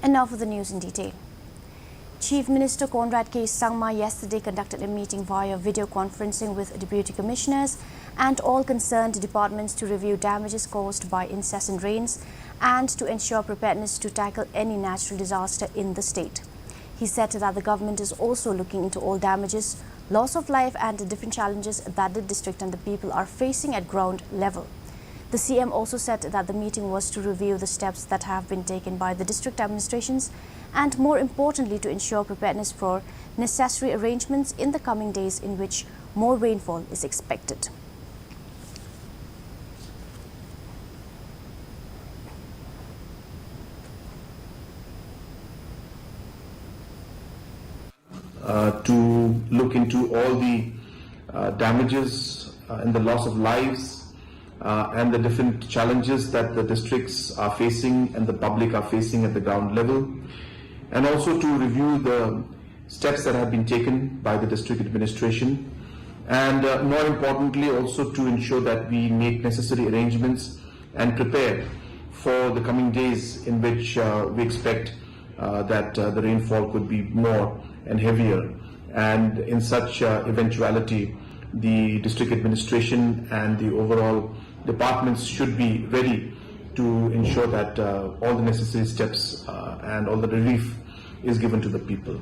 And now for the news in detail. Chief Minister Conrad K. Sangma yesterday conducted a meeting via video conferencing with Deputy Commissioners and all concerned departments to review damages caused by incessant rains and to ensure preparedness to tackle any natural disaster in the state. He said that the government is also looking into all damages, loss of life and the different challenges that the district and the people are facing at ground level. The CM also said that the meeting was to review the steps that have been taken by the district administrations and more importantly to ensure preparedness for necessary arrangements in the coming days in which more rainfall is expected. To look into all the damages and the loss of lives and the different challenges that the districts are facing and the public are facing at the ground level, and also to review the steps that have been taken by the district administration, and more importantly also to ensure that we make necessary arrangements and prepare for the coming days in which we expect that the rainfall could be more and heavier, and in such eventuality the district administration and the overall departments should be ready to ensure that all the necessary steps and all the relief is given to the people.